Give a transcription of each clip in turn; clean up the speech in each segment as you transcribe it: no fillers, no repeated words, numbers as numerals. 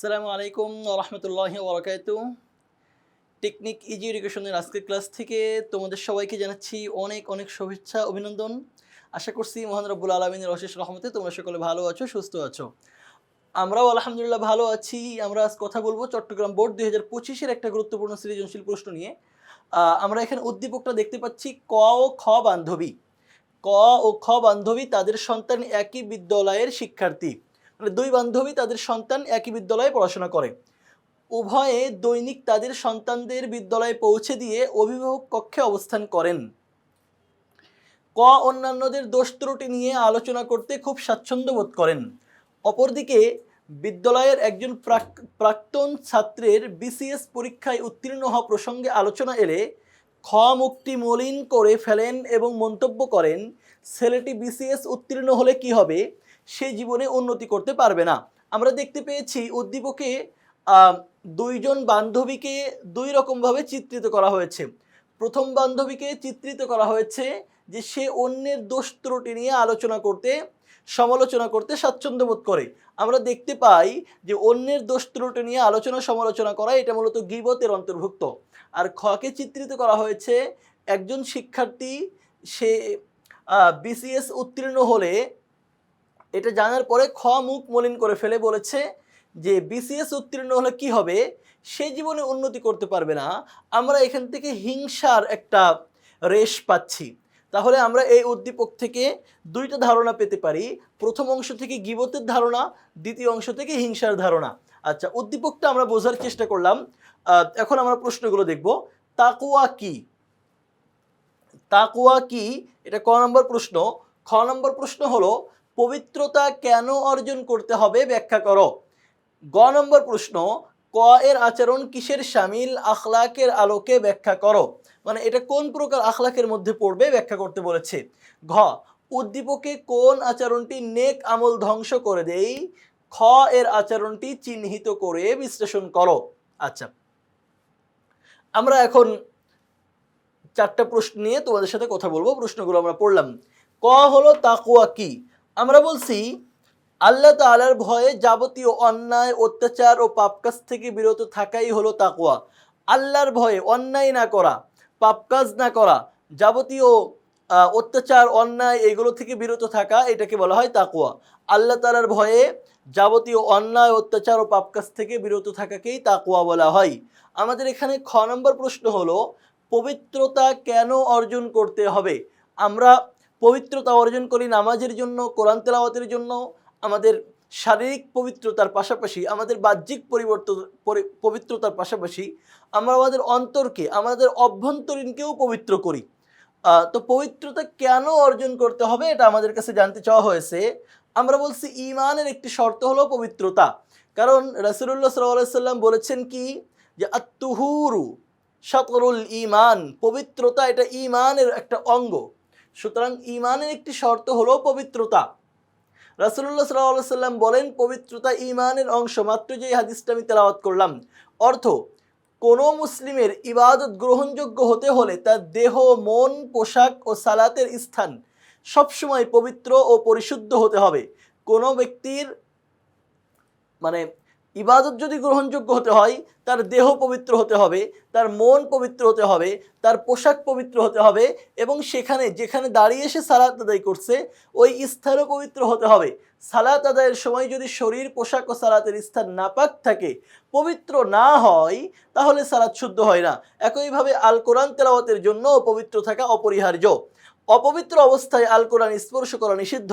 আসসালামু আলাইকুম রহমতুল্লাহি ওবরাকাতু। টেকনিক ইজি এডুকেশনের আজকের ক্লাস থেকে তোমাদের সবাইকে জানাচ্ছি অনেক অনেক শুভেচ্ছা অভিনন্দন। আশা করছি মহান রব্বুল আলমিনের অশেষ রহমতে তোমরা সকলে ভালো আছো, সুস্থ আছো। আমরাও আলহামদুলিল্লাহ ভালো আছি। আমরা আজ কথা বলবো চট্টগ্রাম বোর্ড 2025-এর একটা গুরুত্বপূর্ণ সৃজনশীল প্রশ্ন নিয়ে। আমরা এখানে উদ্দীপকটা দেখতে পাচ্ছি ক ও খ বান্ধবী। ক ও খ বান্ধবী, তাদের সন্তান একই বিদ্যালয়ের শিক্ষার্থী। মানে দুই বান্ধবী, তাদের সন্তান একই বিদ্যালয়ে পড়াশোনা করে। উভয়ে দৈনিক তাদের সন্তানদের বিদ্যালয়ে পৌঁছে দিয়ে অভিভাবক কক্ষে অবস্থান করেন। ক অন্যান্যদের দোষ ত্রুটি নিয়ে আলোচনা করতে খুব স্বাচ্ছন্দ্য বোধ করেন। অপরদিকে বিদ্যালয়ের একজন প্রাক্তন ছাত্রের বিসিএস পরীক্ষায় উত্তীর্ণ হওয়া প্রসঙ্গে আলোচনা এলে খ মুখটি মলিন করে ফেলেন এবং মন্তব্য করেন, ছেলেটি বিসিএস উত্তীর্ণ হলে কি হবে, সে জীবনে উন্নতি করতে পারবে না। আমরা দেখতে পেয়েছি উদ্দীপকে দুইজন বান্ধবীকে দুই রকমভাবে চিত্রিত করা হয়েছে। প্রথম বান্ধবীকে চিত্রিত করা হয়েছে যে সে অন্যের দোষ ত্রুটি নিয়ে আলোচনা করতে, সমালোচনা করতে স্বাচ্ছন্দ্য বোধ করে। আমরা দেখতে পাই যে অন্যের দোষ ত্রুটি নিয়ে আলোচনা সমালোচনা করা এটা মূলত গীবতের অন্তর্ভুক্ত। আর খকে চিত্রিত করা হয়েছে একজন শিক্ষার্থী, সে বিসিএস উত্তীর্ণ হলে এটা জানার পরে খ মুখ মলিন করে ফেলে বলেছে যে বিসিএস উত্তীর্ণ হলে কি হবে, সে জীবনে উন্নতি করতে পারবে না। আমরা এখান থেকে হিংসার একটা রেশ পাচ্ছি। তাহলে আমরা এই উদ্দীপক থেকে দুইটা ধারণা পেতে পারি। প্রথম অংশ থেকে গীবতের ধারণা, দ্বিতীয় অংশ থেকে হিংসার ধারণা। আচ্ছা, উদ্দীপকটা আমরা বোঝার চেষ্টা করলাম। এখন আমরা প্রশ্নগুলো দেখব। তাকওয়া কি? তাকওয়া কি, এটা ক নম্বর প্রশ্ন। খ নম্বর প্রশ্ন হলো পবিত্রতা কেন অর্জন করতে হবে ব্যাখ্যা করো। গ নম্বর প্রশ্ন, ক এর আচরণ কিসের শামিল, আখলাকের আলোকে ব্যাখ্যা করো। মানে এটা কোন প্রকার আখলাকের মধ্যে পড়বে ব্যাখ্যা করতে বলেছে। ঘ উদ্দীপকে কোন আচরণটি নেক আমল ধ্বংস করে দেই, খ এর আচরণটি চিহ্নিত করে বিশ্লেষণ করো। আচ্ছা, আমরা এখন চারটা প্রশ্ন নিয়ে তোমাদের সাথে কথা বলবো। প্রশ্নগুলো আমরা পড়লাম। ক হলো তাকওয়া কি। আমরা বলছি আল্লাহ তাআলার ভয়ে যাবতীয় অন্যায়, অত্যাচার ও পাপ কাজ থেকে বিরত থাকাই হলো তাকওয়া। আল্লাহর ভয়ে অন্যায় না করা, পাপ কাজ না করা, যাবতীয় অত্যাচার, অন্যায় এগুলো থেকে বিরত থাকা, এটাকে বলা হয় তাকওয়া। আল্লাহ তাআলার ভয়ে যাবতীয় অন্যায়, অত্যাচার ও পাপ কাজ থেকে বিরত থাকাকেই তাকওয়া বলা হয়। আমাদের এখানে খ নম্বর প্রশ্ন হলো পবিত্রতা কেন অর্জন করতে হবে। আমরা পবিত্রতা অর্জন করি নামাজের জন্য, কোরআন তেলাওয়াতের জন্য, আমাদের শারীরিক পবিত্রতার পাশাপাশি, আমাদের বাহ্যিক পবিত্রতার পাশাপাশি আমরা আমাদের অন্তরকে, আমাদের অভ্যন্তরীণকেও পবিত্র করি। তো পবিত্রতা কেন অর্জন করতে হবে এটা আমাদের কাছে জানতে চাওয়া হয়েছে। আমরা বলছি ঈমানের একটি শর্ত হলো পবিত্রতা। কারণ রাসূলুল্লাহ সাল্লাল্লাহু আলাইহি সাল্লাম বলেছেন কি, যে আত-তুহুরু শাতরুল ঈমান, পবিত্রতা এটা ঈমানের একটা অঙ্গ। সুতরাং ঈমানের একটি শর্ত হলো পবিত্রতা। রাসূলুল্লাহ সাল্লাল্লাহু আলাইহি সাল্লাম বলেন পবিত্রতা ঈমানের অংশ। মাত্র যে হাদিসটা আমি তেলাওয়াত করলাম, অর্থ কোনো মুসলিমের ইবাদত গ্রহণযোগ্য হতে হলে তার দেহ, মন, পোশাক ও সালাতের স্থান সবসময় পবিত্র ও পরিশুদ্ধ হতে হবে। কোনো ব্যক্তির মানে ইবাদত যদি গ্রহণযোগ্য হতে হয়, তার দেহ পবিত্র হতে হবে, তার মন পবিত্র হতে হবে, তার পোশাক পবিত্র হতে হবে, এবং সেখানে যেখানে দাঁড়িয়ে সে সালাত আদায় করছে ওই স্থানও পবিত্র হতে হবে। সালাত আদায়ের সময় যদি শরীর, পোশাক ও সালাতের স্থান নাপাক থাকে, পবিত্র না হয়, তাহলে সালাত শুদ্ধ হয় না। একইভাবে আল কোরআন তেলাওয়াতের জন্য পবিত্র থাকা অপরিহার্য। অপবিত্র অবস্থায় আল কোরআন স্পর্শ করা নিষিদ্ধ।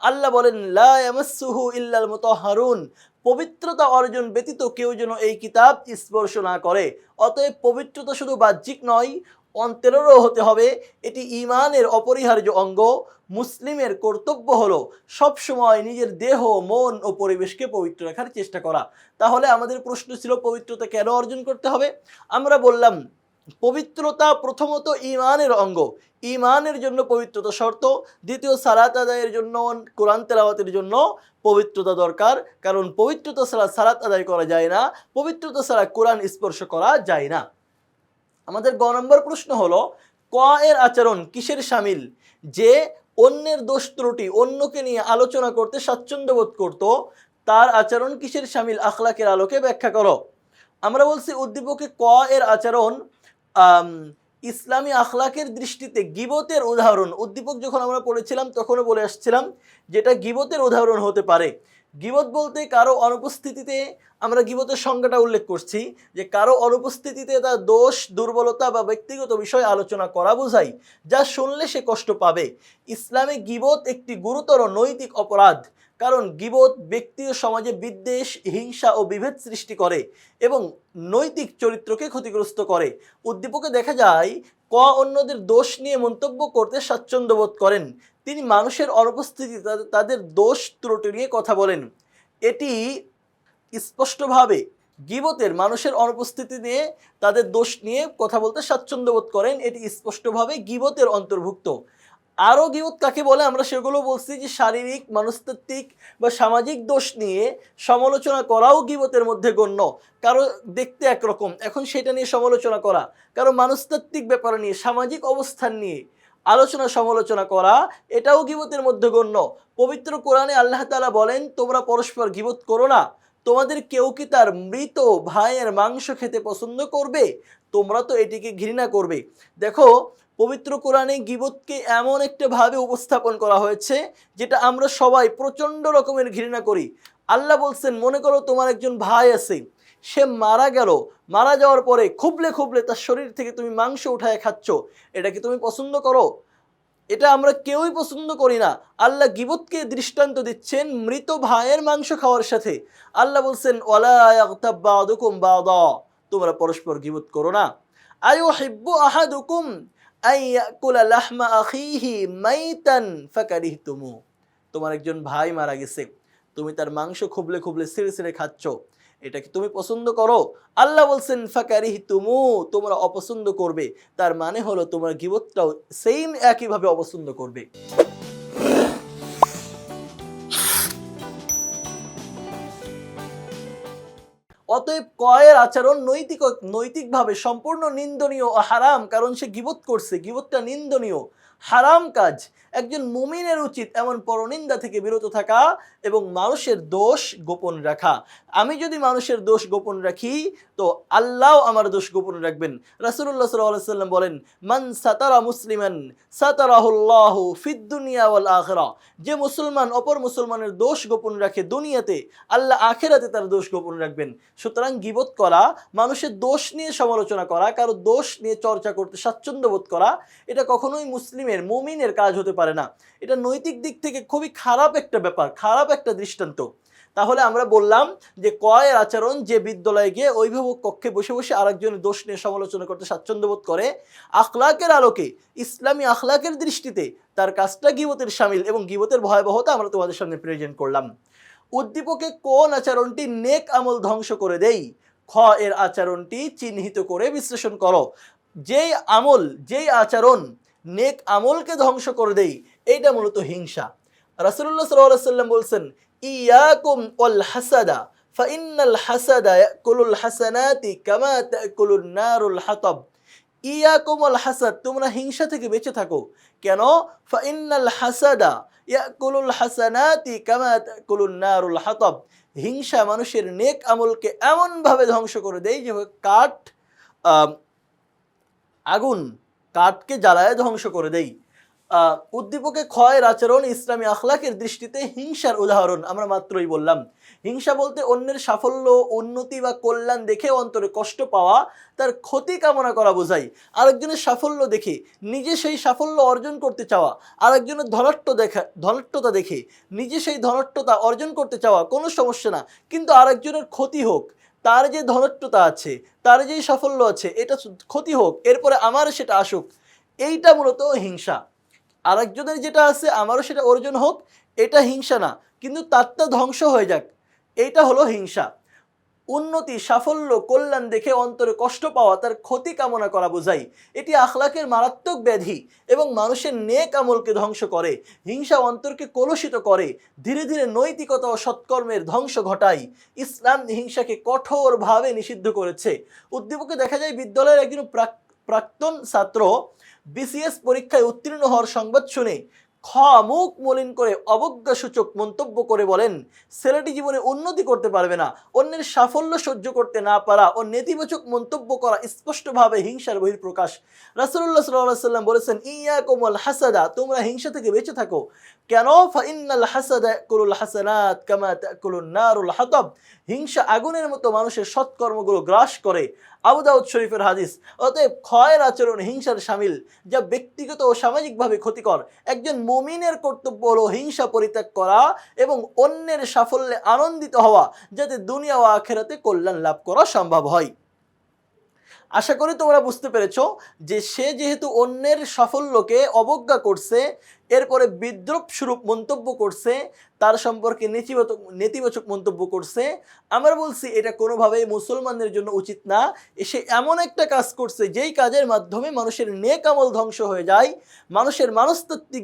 আল্লাহ বলেন লা ইয়ামাসসুহু ইল্লাল মুতাহহারুন, পবিত্রতা অর্জন ব্যতীত কেউ যেন এই কিতাব স্পর্শ না করে। অতএব পবিত্রতা শুধু বাহ্যিক নয়, অন্তরেরও হতে হবে। এটি ঈমানের অপরিহার্য অঙ্গ। মুসলিমের কর্তব্য হলো সবসময় নিজের দেহ, মন ও পরিবেশকে পবিত্র রাখার চেষ্টা করা। তাহলে আমাদের প্রশ্ন ছিল পবিত্রতা কেন অর্জন করতে হবে। আমরা বললাম পবিত্রতা প্রথমত ঈমানের অঙ্গ, ঈমানের জন্য পবিত্রতা শর্ত। দ্বিতীয়, সালাত আদায়ের জন্য, কোরআন তেলাওয়াতের জন্য পবিত্রতা দরকার। কারণ পবিত্রতা ছাড়া সালাত আদায় করা যায় না, পবিত্রতা ছাড়া কোরআন স্পর্শ করা যায় না। আমাদের গ নম্বর প্রশ্ন হলো ক এর আচরণ কিসের শামিল। যে অন্যের দোষ ত্রুটি, অন্যকে নিয়ে আলোচনা করতে স্বাচ্ছন্দ্য বোধ করত, তার আচরণ কিসের শামিল, আখলাকের আলোকে ব্যাখ্যা করো। আমরা বলছি উদ্দীপকে ক এর আচরণ ইসলামী আখলাকের দৃষ্টিতে গীবতের উদাহরণ। উদ্দীপক যখন আমরা পড়েছিলাম তখনও বলে আসছিলাম যেটা গীবতের উদাহরণ হতে পারে। গীবত বলতে কারো অনুপস্থিতিতে, আমরা গীবতের সংজ্ঞাটা উল্লেখ করছি যে কারো অনুপস্থিতিতে তার দোষ, দুর্বলতা বা ব্যক্তিগত বিষয় আলোচনা করা বোঝায়, যা শুনলে সে কষ্ট পাবে। ইসলামে গীবত একটি গুরুতর নৈতিক অপরাধ, কারণ গীবত ব্যক্তি ও সমাজে বিদ্বেষ, হিংসা ও বিভেদ সৃষ্টি করে এবং নৈতিক চরিত্রকে ক্ষতিগ্রস্ত করে। উদ্দীপকে দেখা যায় ক অন্যদের দোষ নিয়ে মন্তব্য করতে স্বাচ্ছন্দ্য বোধ করেন। তিনি মানুষের অনুপস্থিতিতে তাদের দোষ ত্রুটি নিয়ে কথা বলেন। এটি স্পষ্টভাবে গীবতের, মানুষের অনুপস্থিতি নিয়ে তাদের দোষ নিয়ে কথা বলতে স্বাচ্ছন্দ্য বোধ করেন, এটি স্পষ্টভাবে গীবতের অন্তর্ভুক্ত। আরও গীবত কাকে বলে আমরা সেগুলো বলছি যে শারীরিক, মনস্তাত্ত্বিক বা সামাজিক দোষ নিয়ে সমালোচনা করাও গীবতের মধ্যে গণ্য। কারো দেখতে একরকম, এখন সেটা নিয়ে সমালোচনা করা, কারো মনস্তাত্ত্বিক ব্যাপার নিয়ে, সামাজিক অবস্থান নিয়ে আলোচনা সমালোচনা করা, এটাও গীবতের মধ্যে গণ্য। পবিত্র কোরআনে আল্লাহ তাআলা বলেন, তোমরা পরস্পর গীবত করো না। তোমাদের কেউ কি তার মৃত ভাইয়ের মাংস খেতে পছন্দ করবে? তোমরা তো এটিকে ঘৃণা করবে। দেখো, পবিত্র কোরআনে গীবতকে এমন একটা ভাবে উপস্থাপন করা হয়েছে যেটা আমরা সবাই প্রচণ্ড রকমের ঘৃণা করি। আল্লাহ বলছেন, মনে করো তোমার একজন ভাই আছে, সে মারা গেল, মারা যাওয়ার পরে খুবলে খুবলে তার শরীর থেকে তুমি মাংস উঠায় খাচ্ছ, এটা কি তুমি পছন্দ করো? এটা আমরা কেউই পছন্দ করি না। আল্লাহ গীবতকে দৃষ্টান্ত দিচ্ছেন মৃত ভাইয়ের মাংস খাওয়ার সাথে। আল্লাহ বলছেন, ওয়ালা ইয়াগতাব বা'দুকুম বা'দা, তোমরা পরস্পর গীবত করো না। আইয়ুহিব্বু আহাদুকুম আইয়াকুলা লাহমা আখিহি মাইতান ফাকারিহতুমু, তোমার একজন ভাই মারা গেছে, তুমি তার মাংস খুবলে খুবলে ছিঁড়ে ছিঁড়ে খাচ্ছ, এটা কি তুমি পছন্দ করো? আল্লাহ বলছেন ফাকারিহতুমু, তোমরা অপছন্দ করবে। তার মানে হলো তোমরা গীবতটাও সেম একইভাবে অপছন্দ করবে। অতএব কয়ের আচরণ নৈতিকভাবে সম্পূর্ণ নিন্দনীয় ও হারাম, কারণ সে গীবত করছে। গীবতটা নিন্দনীয়, হারাম কাজ। একজন মুমিনের উচিত এমন পরনিন্দা থেকে বিরত থাকা এবং মানুষের দোষ গোপন রাখা। আমি যদি মানুষের দোষ গোপন রাখি তো আল্লাহ আমার দোষ গোপন রাখবেন। রাসূলুল্লাহ সাল্লাল্লাহু আলাইহি ওয়াসাল্লাম বলেন, মান সাতারা মুসলিমান সাতারাহুল্লাহু ফিদ দুনিয়া ওয়াল আখিরাহ, যে মুসলমান অপর মুসলমানের দোষ গোপন রাখে দুনিয়াতে, আল্লাহ আখিরাতে তার দোষ গোপন রাখবেন। সুতরাং গীবত করা, মানুষের দোষ নিয়ে সমালোচনা করা, কারো দোষ নিয়ে চর্চা করতে স্বাচ্ছন্দ্য বোধ করা, এটা কখনোই মুসলিমের, মুমিনের কাজ হতে পারে না। এটা নৈতিক দিক থেকে খুবই খারাপ একটা ব্যাপার, খারাপ একটা দৃষ্টান্ত। তাহলে আমরা বললাম যে কয়ের আচরণ, যে বিদ্যালয়ে গিয়ে অভিভাবক কক্ষে বসে বসে আরেকজনের দোষ নিয়ে সমালোচনা করতে স্বাচ্ছন্দ্য বোধ করে, আখলাকের আলোকে, ইসলামী আখলাকের দৃষ্টিতে তার কাজটা গীবতের শামিল, এবং গীবতের ভয়াবহতা আমরা তোমাদের সামনে প্রেজেন্ট করলাম। উদ্দীপকে কোন আচরণটি নেক আমল ধ্বংস করে দেই? খ এর আচরণটি চিহ্নিত করে বিশ্লেষণ করো। যেই আমল, যেই আচরণ নেক আমলকে ধ্বংস করে দেই, এইটা মূলত হিংসা। রাসূলুল্লাহ সাল্লাল্লাহু আলাইহি ওয়াসাল্লাম বলছেন, ইয়াকুম ওয়াল হাসাদা ফাইন্নাল হাসাদা ইয়াকুলুল হাসানাতি কামা তাকুলুন নারুল হাতাব। ইয়াকুম ওয়াল হাসাদ, তোমরা হিংসা থেকে বেঁচে থাকো। কেন? ফাইন্নাল হাসাদা ইয়াকুলুল হাসানাতি কামা তাকুলুন নারুল হাতাব, হিংসা মানুষের নেক আমলকে এমনভাবে ধ্বংস করে দেয় যে কাঠ, আগুন কাঠকে জ্বালায় ধ্বংস করে দেয়। উদ্দীপকে ক্ষয়ের আচরণ ইসলামী আখলাকের দৃষ্টিতে হিংসার উদাহরণ আমরা মাত্রই বললাম। হিংসা বলতে অন্যের সাফল্য, উন্নতি বা কল্যাণ দেখে অন্তরে কষ্ট পাওয়া, তার ক্ষতি কামনা করা বোঝায়। আরেকজনের সাফল্য দেখে নিজে সেই সাফল্য অর্জন করতে চাওয়া, আরেকজনের ধনাট্যতা দেখে নিজে সেই ধনাট্যতা অর্জন করতে চাওয়া কোনো সমস্যা না, কিন্তু আরেকজনের ক্ষতি হোক, তার যে ধনাট্যতা আছে, তার যে সাফল্য আছে, এটা ক্ষতি হোক, এরপরে আমার সেটা আসুক, এইটা মূলত হিংসা। আরেকজনের যেটা আছে আমারও সেটা অর্জন হোক, এটা হিংসা না, কিন্তু তারটা ধ্বংস হয়ে যাক, এইটা হলো হিংসা। উন্নতি, সাফল্য, কল্যাণ দেখে অন্তরে কষ্ট পাওয়া, তার ক্ষতি কামনা করা বোঝায়। এটি আখলাকের মারাত্মক ব্যাধি এবং মানুষের নেক আমলকে ধ্বংস করে। হিংসা অন্তরকে কলুষিত করে, ধীরে ধীরে নৈতিকতা ও সৎকর্মের ধ্বংস ঘটায়। ইসলাম হিংসাকে কঠোরভাবে নিষিদ্ধ করেছে। উদ্দীপকে দেখা যায় বিদ্যালয়ের একজন প্রাক্তন ছাত্র বিসিএস পরীক্ষায় উত্তীর্ণ হওয়ার সংবাদ শুনে খ, মুখ মলিন করে অবজ্ঞাসূচক মন্তব্য করে বলেন ছেলেটি জীবনে উন্নতি করতে পারবে না। অন্যের সাফল্য সহ্য করতে না পারা ও নেতিবাচক মন্তব্য করা স্পষ্টভাবে হিংসার বহিঃপ্রকাশ। রাসূলুল্লাহ সাল্লাল্লাহু আলাইহি ওয়াসাল্লাম বলেছেন, ইয়াকুমুল হাসাদা, তোমরা হিংসা থেকে বেঁচে থাকো। কেন? ফাইন্নাল হাসাদা ইয়াকুলুল হাসানাত কামা তাকুলুন নারুল হাতাব। হিংসা আগুনের মতো মানুষের সৎকর্মগুলো গ্রাস করে। আবু দাউদ শরীফের হাদিস। অতএব ক্ষয়ের আচরণ হিংসার শামিল, যা ব্যক্তিগত ও সামাজিকভাবে ক্ষতিকর। একজন মুমিনের কর্তব্য হলো হিংসা পরিত্যাগ করা এবং অন্যের সাফল্যে আনন্দিত হওয়া, যাতে দুনিয়া ও আখিরাতে কল্যাণ লাভ করা সম্ভব হয়। আশা করি তোমরা বুঝতে পেরেছো যে সে যেহেতু অন্যের সাফল্যকে অবজ্ঞা করছে, এরপরে বিদ্রূপ স্বরূপ মন্তব্য করছে, তার সম্পর্কে নেতিবাচক মন্তব্য করছে, আমরা বলছি এটা কোনোভাবেই মুসলমানদের জন্য উচিত না। সে এমন একটা কাজ করছে যেই কাজের মাধ্যমে মানুষের নেক আমল ধ্বংস হয়ে যায়, মানুষের মনস্তাত্ত্বিক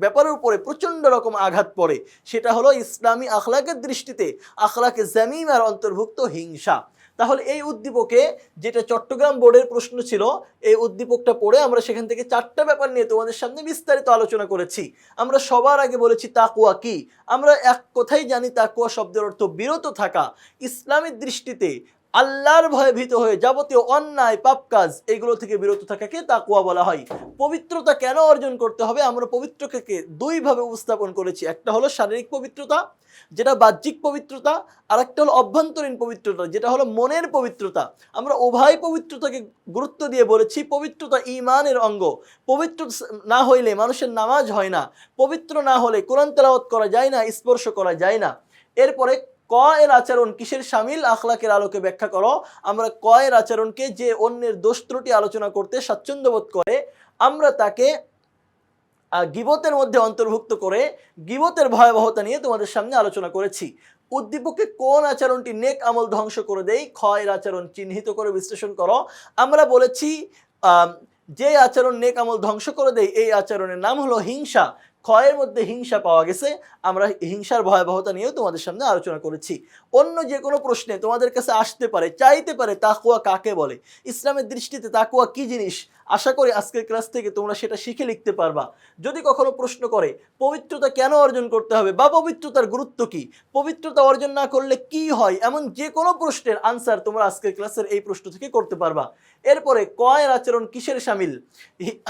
ব্যাপারের উপরে প্রচণ্ড রকম আঘাত পড়ে। সেটা হলো ইসলামী আখলাকের দৃষ্টিতে আখলাকে জামিমার অন্তর্ভুক্ত হিংসা। তাহলে এই উদ্দীপকে, যেটা চট্টগ্রাম বোর্ডের প্রশ্ন ছিল, এই উদ্দীপকটা পড়ে আমরা সেখান থেকে 4টা ব্যাপার নিয়ে তোমাদের সামনে বিস্তারিত আলোচনা করেছি। আমরা সবার আগে বলেছি তাকওয়া কি। আমরা এক কথাই জানি তাকওয়া শব্দের অর্থ বিরত থাকা। ইসলামের দৃষ্টিতে আল্লাহর ভয়ে ভীত হয়ে যাবতীয় অন্যায় পাপ কাজ এগুলো থেকে বিরত থাকাকে তাকওয়া বলা হয়। পবিত্রতা কেন অর্জন করতে হবে? আমরা পবিত্রকে দুইভাবে উপস্থাপন করেছি। একটা হলো শারীরিক পবিত্রতা, যেটা বাহ্যিক পবিত্রতা, আর একটা হলো অভ্যন্তরীণ পবিত্রতা, যেটা হলো মনের পবিত্রতা। আমরা উভয় পবিত্রতাকে গুরুত্ব দিয়ে বলেছি পবিত্রতা ঈমানের অঙ্গ। পবিত্র না হইলে মানুষের নামাজ হয় না, পবিত্র না হলে কোরআন তেলাওয়াত করা যায় না, স্পর্শ করা যায় না। এরপরে ক এর আচরণ কিসের শামিল? আখলাকের আলোকে ব্যাখ্যা করো। আমরা ক এর আচরণকে, যে অন্যের দোষ ত্রুটি আলোচনা করতে স্বাচ্ছন্দ্য বোধ করে, আমরা তাকে গীবতের মধ্যে অন্তর্ভুক্ত করে গীবতের ভয়াবহতা নিয়ে তোমাদের সামনে আলোচনা করেছি। উদ্দীপকে কোন আচরণটি নেক আমল ধ্বংস করে দেয়, খ এর আচরণ চিহ্নিত করে বিশ্লেষণ করো। আমরা বলেছি যে আচরণ নেক আমল ধ্বংস করে দেয় এই আচরণের নাম হলো হিংসা। ক্ষয়ের মধ্যে হিংসা পাওয়া গেছে। আমরা হিংসার ভয়াবহতা নিয়েও তোমাদের সামনে আলোচনা করেছি। অন্য যে কোনো প্রশ্নে তোমাদের কাছে আসতে পারে, চাইতে পারে তাকওয়া কাকে বলে, ইসলামের দৃষ্টিতে তাকওয়া কি জিনিস, আশা করি আজকের ক্লাস থেকে তোমরা সেটা শিখে লিখতে পারবা। যদি কখনো প্রশ্ন করে পবিত্রতা কেন অর্জন করতে হবে বা পবিত্রতার গুরুত্ব কি, পবিত্রতা অর্জন না করলে কি হয়, এমন যে কোনো প্রশ্নের আনসার তোমরা আজকের ক্লাসের এই প্রশ্ন থেকে করতে পারবা। এরপরে কয়ের আচরণ কিসের শামিল?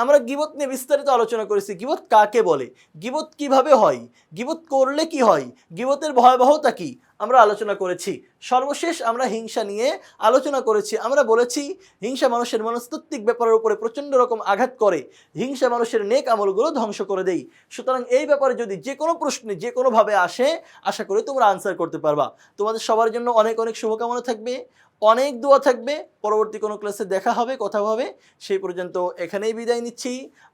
আমরা গীবত নিয়ে বিস্তারিত আলোচনা করেছি। গীবত কাকে বলে, গীবত কিভাবে হয়, গীবত করলে কি হয়, গীবতের ভয়াবহতা কি, আমরা আলোচনা করেছি। সর্বশেষ আমরা হিংসা নিয়ে আলোচনা করেছি। আমরা বলেছি হিংসা মানুষের মনস্তাত্ত্বিক ব্যাপারের উপরে প্রচণ্ড রকম আঘাত করে, হিংসা মানুষের নেক আমলগুলো ধ্বংস করে দেয়। সুতরাং এই ব্যাপারে যদি যে কোনো প্রশ্নে যে কোনোভাবে আসে, আশা করি তোমরা আনসার করতে পারবা। তোমাদের সবার জন্য অনেক অনেক শুভকামনা থাকবে, অনেক দোয়া থাকবে। পরবর্তী কোনো ক্লাসে দেখা হবে, কথা হবে। সেই পর্যন্ত এখানেই বিদায় নিচ্ছি।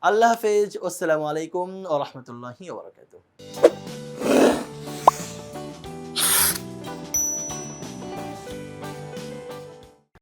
আল্লাহ হাফেজ। আসসালামু আলাইকুম ওয়া রাহমাতুল্লাহি ওয়া বারাকাতুহু।